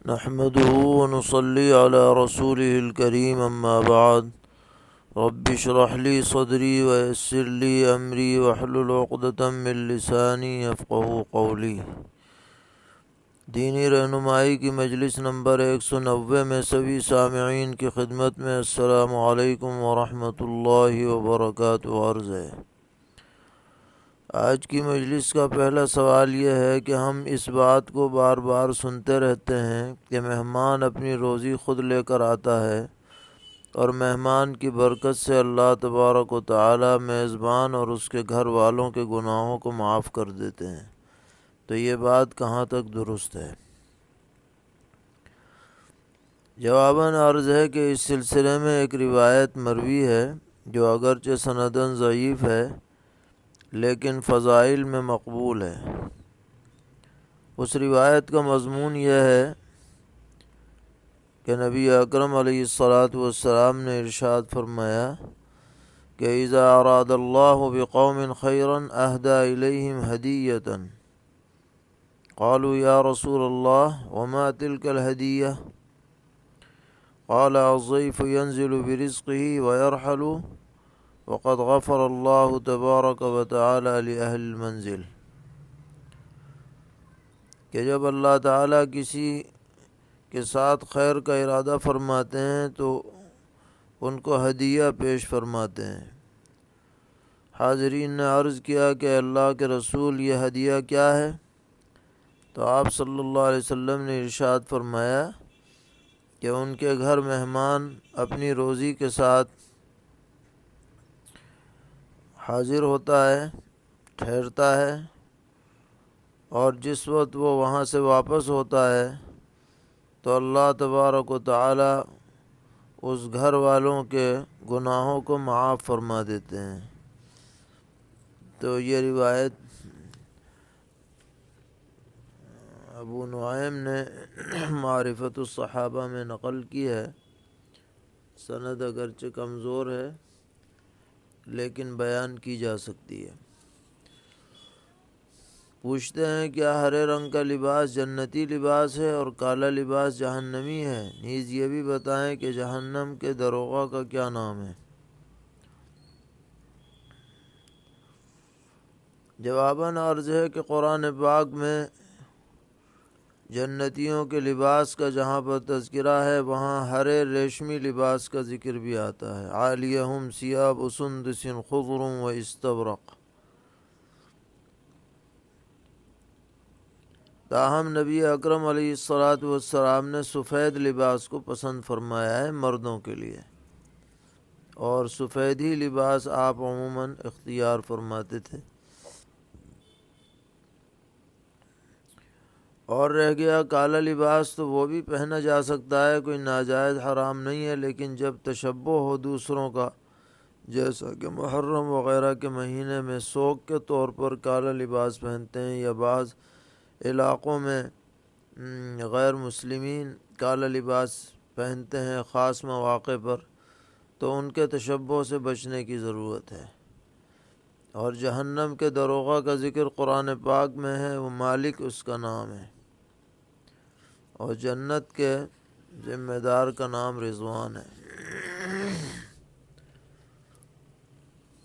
نحمده ونصلي على رسوله الكريم أما بعد رب اشرح لي صدري ويسر لي أمري واحلل عقدة من لساني يفقهوا قولي۔ دینی رہنمائی کی مجلس نمبر 190 میں سبھی سامعین کی خدمت میں السلام علیکم ورحمۃ اللہ وبرکاتہ عرض ہے۔ آج کی مجلس کا پہلا سوال یہ ہے کہ ہم اس بات کو بار بار سنتے رہتے ہیں کہ مہمان اپنی روزی خود لے کر آتا ہے اور مہمان کی برکت سے اللہ تبارک و تعالی میزبان اور اس کے گھر والوں کے گناہوں کو معاف کر دیتے ہیں، تو یہ بات کہاں تک درست ہے؟ جواباً عرض ہے کہ اس سلسلے میں ایک روایت مروی ہے جو اگرچہ سنداً ضعیف ہے لیکن فضائل میں مقبول ہے۔ اس روایت کا مضمون یہ ہے کہ نبی اکرم علیہ الصلاۃ والسلام نے ارشاد فرمایا کہ اذا اراد اللہ بقوم خیرا اہدی الیہم ہدیۃ، قالوا یا رسول اللہ وما تلک الہدیہ، قال الضیف ینزل برزقہ ویرحل وقد غفر اللہ تبارک و تعالی لأہل المنزل، کہ جب اللہ تعالیٰ کسی کے ساتھ خیر کا ارادہ فرماتے ہیں تو ان کو ہدیہ پیش فرماتے ہیں۔ حاضرین نے عرض کیا کہ اللہ کے رسول یہ ہدیہ کیا ہے؟ تو آپ صلی اللہ علیہ وسلم نے ارشاد فرمایا کہ ان کے گھر مہمان اپنی روزی کے ساتھ حاضر ہوتا ہے، ٹھہرتا ہے، اور جس وقت وہ وہاں سے واپس ہوتا ہے تو اللہ تبارک و تعالی اس گھر والوں کے گناہوں کو معاف فرما دیتے ہیں۔ تو یہ روایت ابو نعیم نے معرفت الصحابہ میں نقل کی ہے۔ سند اگرچہ کمزور ہے لیکن بیان کی جا سکتی ہے۔ پوچھتے ہیں کیا ہرے رنگ کا لباس جنتی لباس ہے اور کالا لباس جہنمی ہے؟ نیز یہ بھی بتائیں کہ جہنم کے دروغہ کا کیا نام ہے؟ جواباً عرض ہے کہ قرآن پاک میں جنتیوں کے لباس کا جہاں پر تذکرہ ہے وہاں ہرے ریشمی لباس کا ذکر بھی آتا ہے۔ عالیہم ثیاب سندس خضر و استبرق۔ تاہم نبی اکرم علیہ الصلاۃ والسلام نے سفید لباس کو پسند فرمایا ہے مردوں کے لیے، اور سفید ہی لباس آپ عموماً اختیار فرماتے تھے۔ اور رہ گیا کالا لباس، تو وہ بھی پہنا جا سکتا ہے، کوئی ناجائز حرام نہیں ہے، لیکن جب تشبہ ہو دوسروں کا، جیسا کہ محرم وغیرہ کے مہینے میں سوگ کے طور پر کالا لباس پہنتے ہیں، یا بعض علاقوں میں غیر مسلمین کالا لباس پہنتے ہیں خاص مواقع پر، تو ان کے تشبہ سے بچنے کی ضرورت ہے۔ اور جہنم کے دروغہ کا ذکر قرآن پاک میں ہے، وہ مالک اس کا نام ہے، اور جنت کے ذمہ دار کا نام رضوان ہے۔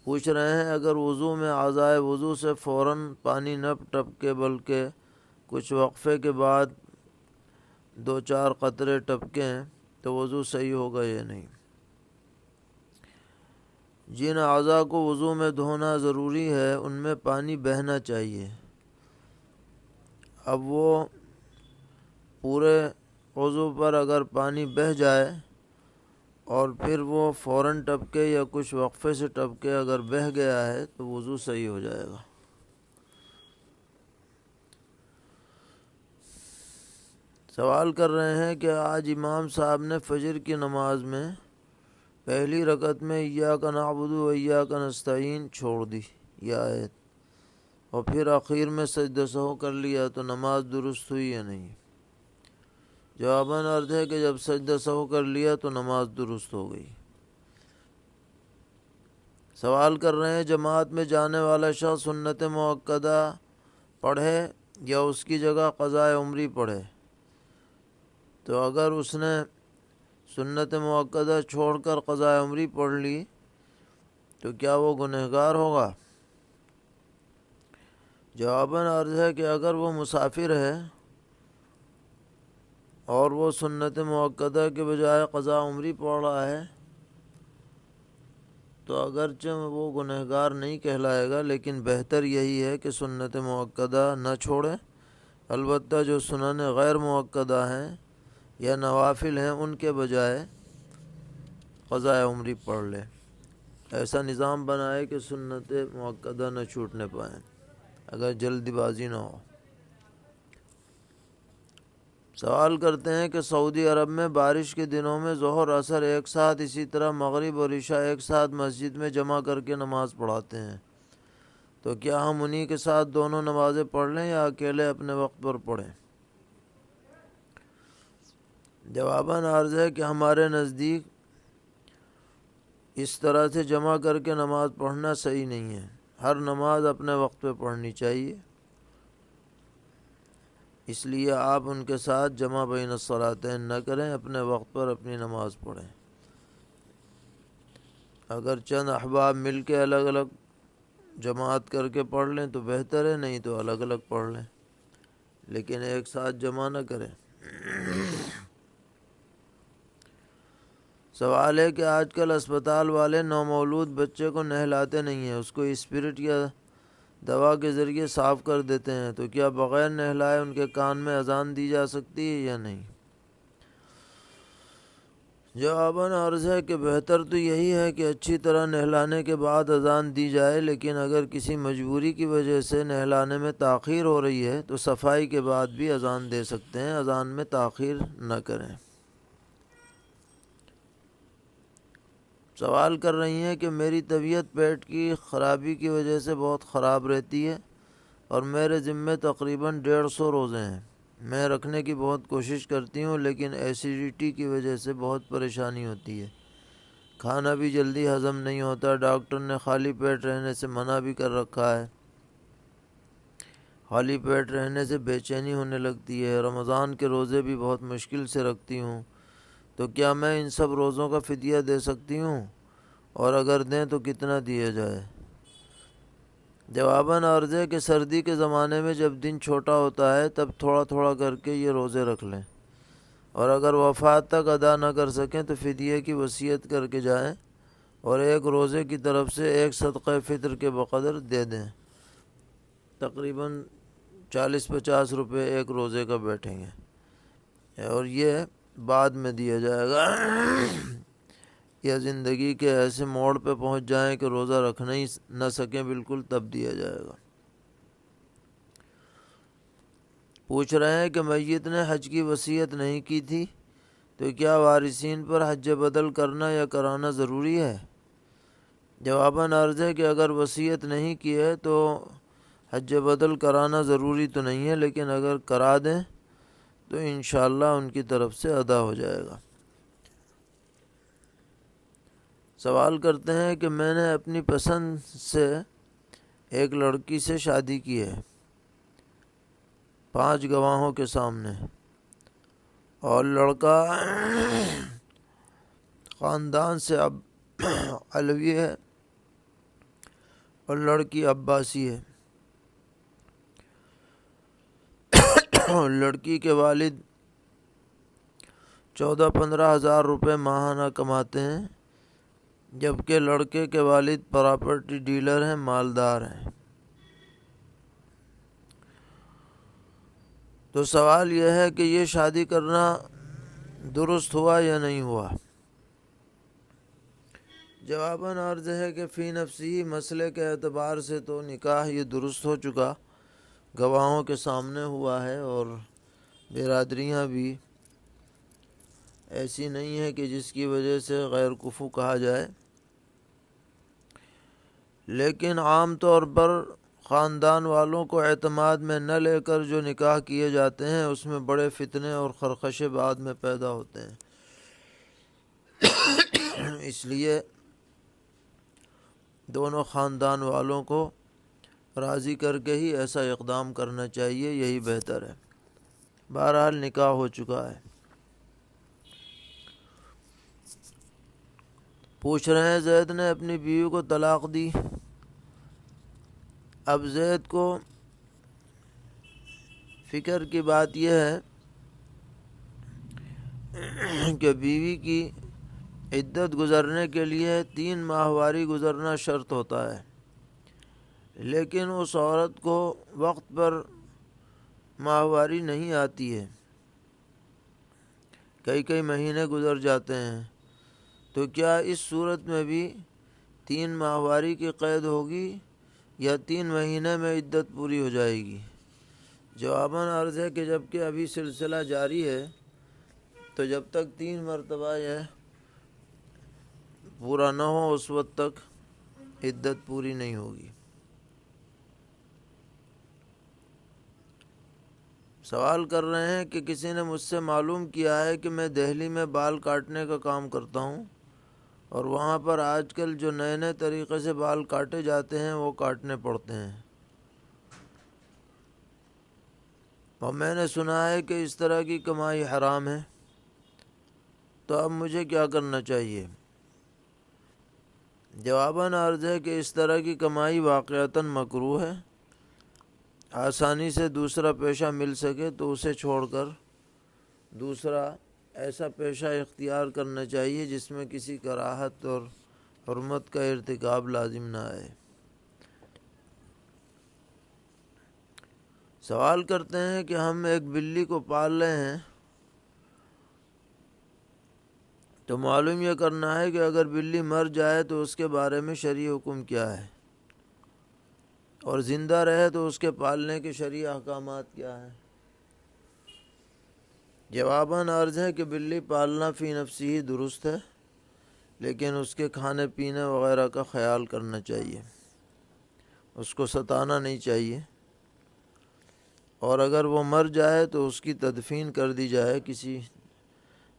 پوچھ رہے ہیں اگر وضو میں اعضائے وضو سے فوراً پانی نہ ٹپکے بلکہ کچھ وقفے کے بعد 2-4 قطرے ٹپکیں تو وضو صحیح ہوگا یا نہیں؟ جن اعضاء کو وضو میں دھونا ضروری ہے ان میں پانی بہنا چاہیے۔ اب وہ پورے وضو پر اگر پانی بہہ جائے اور پھر وہ فوراً ٹپکے یا کچھ وقفے سے ٹپکے، اگر بہہ گیا ہے تو وضو صحیح ہو جائے گا۔ سوال کر رہے ہیں کہ آج امام صاحب نے فجر کی نماز میں پہلی رکعت میں ایاک نعبد و ایاک نستعین چھوڑ دی یہ آیت، اور پھر آخر میں سجدہ سہو کر لیا، تو نماز درست ہوئی یا نہیں؟ جواباً عرض ہے کہ جب سجدہ سہو کر لیا تو نماز درست ہو گئی۔ سوال کر رہے ہیں جماعت میں جانے والا شخص سنت مؤکدہ پڑھے یا اس کی جگہ قضاء عمری پڑھے؟ تو اگر اس نے سنت مؤکدہ چھوڑ کر قضاء عمری پڑھ لی تو کیا وہ گنہگار ہوگا؟ جواباً عرض ہے کہ اگر وہ مسافر ہے اور وہ سنت مؤکدہ کے بجائے قضاء عمری پڑھ رہا ہے تو اگرچہ وہ گنہگار نہیں کہلائے گا، لیکن بہتر یہی ہے کہ سنت مؤکدہ نہ چھوڑے، البتہ جو سنن غیر مؤکدہ ہیں یا نوافل ہیں ان کے بجائے قضاء عمری پڑھ لے۔ ایسا نظام بنائے کہ سنت مؤکدہ نہ چھوٹنے پائیں اگر جلدی بازی نہ ہو۔ سوال کرتے ہیں کہ سعودی عرب میں بارش کے دنوں میں ظہر عصر ایک ساتھ، اسی طرح مغرب اور عشاء ایک ساتھ مسجد میں جمع کر کے نماز پڑھاتے ہیں، تو کیا ہم انہی کے ساتھ دونوں نمازیں پڑھ لیں یا اکیلے اپنے وقت پر پڑھیں؟ جواباً عرض ہے کہ ہمارے نزدیک اس طرح سے جمع کر کے نماز پڑھنا صحیح نہیں ہے، ہر نماز اپنے وقت پہ پڑھنی چاہیے، اس لیے آپ ان کے ساتھ جمع بین الصلاتین نہ کریں، اپنے وقت پر اپنی نماز پڑھیں۔ اگر چند احباب مل کے الگ الگ جماعت کر کے پڑھ لیں تو بہتر ہے، نہیں تو الگ الگ پڑھ لیں، لیکن ایک ساتھ جمع نہ کریں۔ سوال ہے کہ آج کل اسپتال والے نومولود بچے کو نہلاتے نہیں ہیں، اس کو اسپرٹ یا دوا کے ذریعے صاف کر دیتے ہیں، تو کیا بغیر نہلائے ان کے کان میں اذان دی جا سکتی ہے یا نہیں؟ جواباً عرض ہے کہ بہتر تو یہی ہے کہ اچھی طرح نہلانے کے بعد اذان دی جائے، لیکن اگر کسی مجبوری کی وجہ سے نہلانے میں تاخیر ہو رہی ہے تو صفائی کے بعد بھی اذان دے سکتے ہیں، اذان میں تاخیر نہ کریں۔ سوال کر رہی ہیں کہ میری طبیعت پیٹ کی خرابی کی وجہ سے بہت خراب رہتی ہے اور میرے ذمے تقریباً 150 روزے ہیں، میں رکھنے کی بہت کوشش کرتی ہوں لیکن ایسیڈیٹی کی وجہ سے بہت پریشانی ہوتی ہے، کھانا بھی جلدی ہضم نہیں ہوتا، ڈاکٹر نے خالی پیٹ رہنے سے منع بھی کر رکھا ہے، خالی پیٹ رہنے سے بے چینی ہونے لگتی ہے، رمضان کے روزے بھی بہت مشکل سے رکھتی ہوں، تو کیا میں ان سب روزوں کا فدیہ دے سکتی ہوں، اور اگر دیں تو کتنا دیا جائے؟ جواباً عرض ہے کہ سردی کے زمانے میں جب دن چھوٹا ہوتا ہے تب تھوڑا تھوڑا کر کے یہ روزے رکھ لیں، اور اگر وفات تک ادا نہ کر سکیں تو فدیے کی وصیت کر کے جائیں اور ایک روزے کی طرف سے ایک صدقہ فطر کے بقدر دے دیں، تقریباً 40-50 روپے ایک روزے کا بیٹھیں گے، اور یہ بعد میں دیا جائے گا یا زندگی کے ایسے موڑ پہ پہنچ جائیں کہ روزہ رکھنا ہی نہ سکیں بالکل، تب دیا جائے گا۔ پوچھ رہے ہیں کہ میت نے حج کی وصیت نہیں کی تھی تو کیا وارثین پر حج بدل کرنا یا کرانا ضروری ہے؟ جواباً عرض ہے کہ اگر وصیت نہیں کی ہے تو حج بدل کرانا ضروری تو نہیں ہے، لیکن اگر کرا دیں تو انشاءاللہ ان کی طرف سے ادا ہو جائے گا۔ سوال کرتے ہیں کہ میں نے اپنی پسند سے ایک لڑکی سے شادی کی ہے 5 گواہوں کے سامنے، اور لڑکا خاندان سے علوی ہے اور لڑکی عباسی ہے، لڑکی کے والد 14-15 ہزار روپے ماہانہ کماتے ہیں، جبکہ لڑکے کے والد پراپرٹی ڈیلر ہیں، مالدار ہیں۔ تو سوال یہ ہے کہ یہ شادی کرنا درست ہوا یا نہیں ہوا؟ جواباً عرض ہے کہ فی نفسی مسئلے کے اعتبار سے تو نکاح یہ درست ہو چکا، گواہوں کے سامنے ہوا ہے، اور برادریاں بھی ایسی نہیں ہے کہ جس کی وجہ سے غیر کفو کہا جائے، لیکن عام طور پر خاندان والوں کو اعتماد میں نہ لے کر جو نکاح کیے جاتے ہیں اس میں بڑے فتنے اور خرخشے بعد میں پیدا ہوتے ہیں، اس لیے دونوں خاندان والوں کو راضی کر کے ہی ایسا اقدام کرنا چاہیے، یہی بہتر ہے۔ بہرحال نکاح ہو چکا ہے۔ پوچھ رہے ہیں زید نے اپنی بیوی کو طلاق دی۔ اب زید کو فکر کی بات یہ ہے کہ بیوی کی عدت گزرنے کے لیے 3 ماہواری گزرنا شرط ہوتا ہے، لیکن اس عورت کو وقت پر ماہواری نہیں آتی ہے، کئی مہینے گزر جاتے ہیں، تو کیا اس صورت میں بھی 3 ماہواری کی قید ہوگی یا 3 مہینے میں عدت پوری ہو جائے گی؟ جواباً عرض ہے کہ جب کہ ابھی سلسلہ جاری ہے تو جب تک 3 مرتبہ یہ پورا نہ ہو اس وقت تک عدت پوری نہیں ہوگی۔ سوال کر رہے ہیں کہ کسی نے مجھ سے معلوم کیا ہے کہ میں دہلی میں بال کاٹنے کا کام کرتا ہوں اور وہاں پر آج کل جو نئے طریقے سے بال کاٹے جاتے ہیں وہ کاٹنے پڑتے ہیں، اور میں نے سنا ہے کہ اس طرح کی کمائی حرام ہے، تو اب مجھے کیا کرنا چاہیے؟ جواباً عرض ہے کہ اس طرح کی کمائی واقعتاً مکروہ ہے۔ آسانی سے دوسرا پیشہ مل سکے تو اسے چھوڑ کر دوسرا ایسا پیشہ اختیار کرنا چاہیے جس میں کسی کراہت اور حرمت کا ارتکاب لازم نہ آئے۔ سوال کرتے ہیں کہ ہم ایک بلی کو پال رہے ہیں، تو معلوم یہ کرنا ہے کہ اگر بلی مر جائے تو اس کے بارے میں شرعی حکم کیا ہے، اور زندہ رہے تو اس کے پالنے کے شرعی احکامات کیا ہیں؟ جواباً عرض ہے کہ بلی پالنا فی نفسی ہی درست ہے، لیکن اس کے کھانے پینے وغیرہ کا خیال کرنا چاہیے، اس کو ستانا نہیں چاہیے، اور اگر وہ مر جائے تو اس کی تدفین کر دی جائے، کسی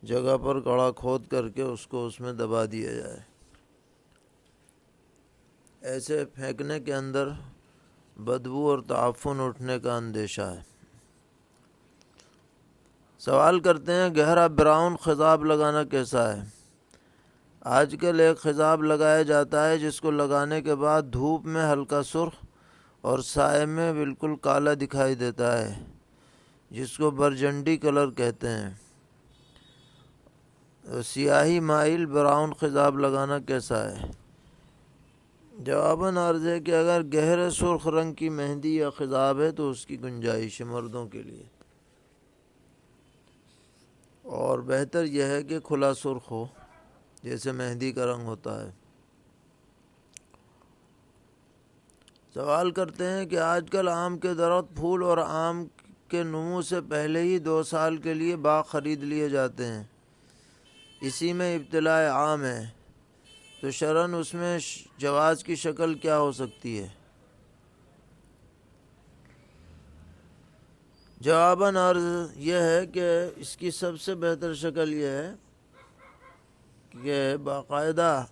جگہ پر گڑھا کھود کر کے اس کو اس میں دبا دیا جائے۔ ایسے پھینکنے کے اندر بدبو اور تعفن اٹھنے کا اندیشہ ہے۔ سوال کرتے ہیں گہرا براؤن خضاب لگانا کیسا ہے؟ آج کل ایک خضاب لگایا جاتا ہے جس کو لگانے کے بعد دھوپ میں ہلکا سرخ اور سائے میں بالکل کالا دکھائی دیتا ہے، جس کو برجنڈی کلر کہتے ہیں۔ سیاہی مائل براؤن خضاب لگانا کیسا ہے؟ جواباً عرض ہے کہ اگر گہرے سرخ رنگ کی مہندی یا خضاب ہے تو اس کی گنجائش ہے مردوں کے لیے، اور بہتر یہ ہے کہ کھلا سرخ ہو جیسے مہندی کا رنگ ہوتا ہے۔ سوال کرتے ہیں کہ آج کل آم کے درخت پھول اور آم کے نمو سے پہلے ہی 2 سال کے لیے باغ خرید لیے جاتے ہیں، اسی میں ابتلاء عام ہے، تو شرعاً اس میں جواز کی شکل کیا ہو سکتی ہے؟ جواباً عرض یہ ہے کہ اس کی سب سے بہتر شکل یہ ہے کہ باقاعدہ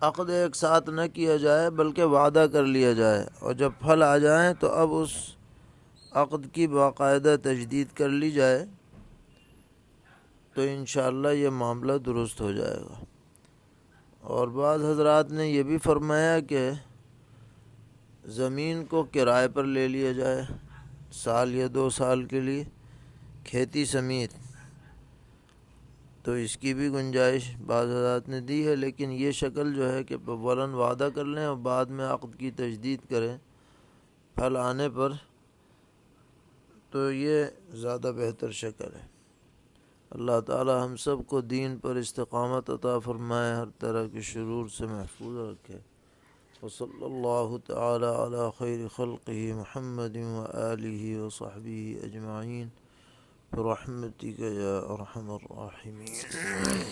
عقد ایک ساتھ نہ کیا جائے بلکہ وعدہ کر لیا جائے، اور جب پھل آ جائیں تو اب اس عقد کی باقاعدہ تجدید کر لی جائے، تو انشاءاللہ یہ معاملہ درست ہو جائے گا۔ اور بعض حضرات نے یہ بھی فرمایا کہ زمین کو کرائے پر لے لیا جائے 1 سال یا 2 سال کے لیے کھیتی سمیت، تو اس کی بھی گنجائش بعض حضرات نے دی ہے، لیکن یہ شکل جو ہے کہ اولاً وعدہ کر لیں اور بعد میں عقد کی تجدید کریں پھل آنے پر، تو یہ زیادہ بہتر شکل ہے۔ اللہ تعالی ہم سب کو دین پر استقامت عطا فرمائے، ہر طرح کے شرور سے محفوظ رکھے۔ وصلی اللہ تعالی علی خیر خلقہ محمد وآلہ وصحبہ اجمعین برحمتک یا ارحم الراحمین۔